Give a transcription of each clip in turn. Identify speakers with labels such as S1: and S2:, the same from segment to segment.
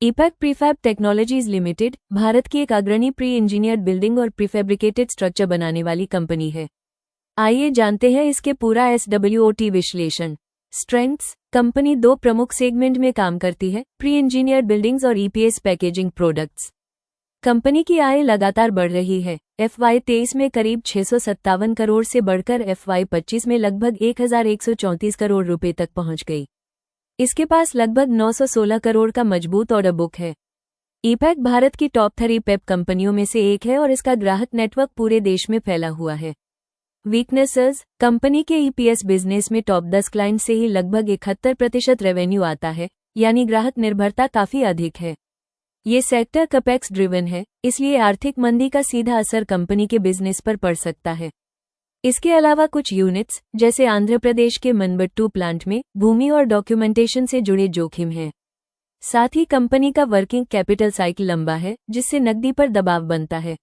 S1: EPACK prefab technologies limited Bharat की एक अग्रणी प्री इंजीनियर्ड बिल्डिंग और प्रीफैब्रिकेटेड स्ट्रक्चर बनाने वाली कंपनी है। आइए जानते हैं इसके पूरा SWOT विश्लेषण। स्ट्रेंथ्स: कंपनी दो प्रमुख सेगमेंट में काम करती है, प्री इंजीनियर्ड बिल्डिंग्स और EPS पैकेजिंग प्रोडक्ट्स। कंपनी की आय लगातार बढ़ रही है। FY 23 में करीब 657 करोड़ से बढ़कर FY 25 में लगभग 1134 करोड़ रुपए तक पहुंच गई। इसके पास लगभग 916 करोड़ का मजबूत ऑर्डर बुक है। ईपैक भारत की टॉप 3 पेप कंपनियों में से एक है और इसका ग्राहक नेटवर्क पूरे देश में फैला हुआ है। वीकनेसेस: कंपनी के EPS बिजनेस में टॉप 10 क्लाइंट से ही लगभग 71% रेवेन्यू आता है, यानी ग्राहक निर्भरता काफी अधिक है। ये सेक्टर कैपेक्स ड्रिवन है, इसलिए आर्थिक मंदी का सीधा असर कंपनी के बिजनेस पर पड़ सकता है। इसके अलावा कुछ यूनिट्स, जैसे आंध्र प्रदेश के मनबट्टू प्लांट में भूमि और डॉक्यूमेंटेशन से जुड़े जोखिम हैं। साथ ही कंपनी का वर्किंग कैपिटल साइकिल लंबा है, जिससे नकदी पर दबाव बनता है।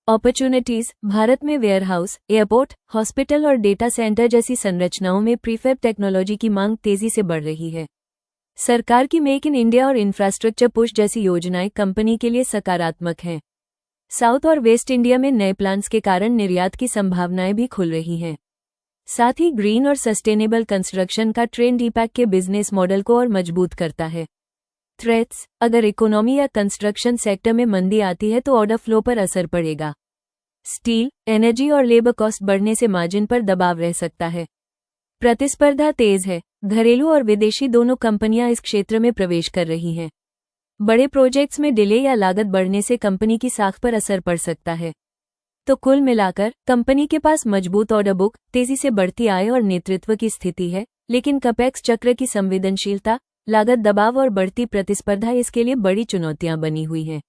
S1: अपॉर्चुनिटीज: भारत में वेयरहाउस, एयरपोर्ट, हॉस्पिटल और डेटा सेंटर जैसी संरचनाओं में प्रीफैब टेक्नोलॉजी की मांग तेजी से बढ़ रही है। सरकार की मेक इन इंडिया और इंफ्रास्ट्रक्चर पुश जैसी योजनाएं कंपनी के लिए सकारात्मक हैं। साउथ और वेस्ट इंडिया में नए प्लांट्स के कारण निर्यात की संभावनाएं भी खुल रही हैं। साथ ही ग्रीन और सस्टेनेबल कंस्ट्रक्शन का ट्रेंड ईपैक के बिजनेस मॉडल को और मजबूत करता है। थ्रेट्स: अगर इकोनॉमी या कंस्ट्रक्शन सेक्टर में मंदी आती है तो ऑर्डर फ्लो पर असर पड़ेगा। स्टील, एनर्जी और लेबर कॉस्ट बढ़ने से मार्जिन पर दबाव रह सकता है। प्रतिस्पर्धा तेज है। घरेलू और विदेशी दोनों कंपनियां इस क्षेत्र में प्रवेश कर रही हैं। बड़े प्रोजेक्ट्स में डिले या लागत बढ़ने से कंपनी की साख पर असर पड़ सकता है। तो कुल मिलाकर कंपनी के पास मजबूत ऑर्डर बुक, तेजी से बढ़ती आय और नेतृत्व की स्थिति है, लेकिन कैपेक्स चक्र की संवेदनशीलता, लागत दबाव और बढ़ती प्रतिस्पर्धा इसके लिए बड़ी चुनौतियां बनी हुई हैं।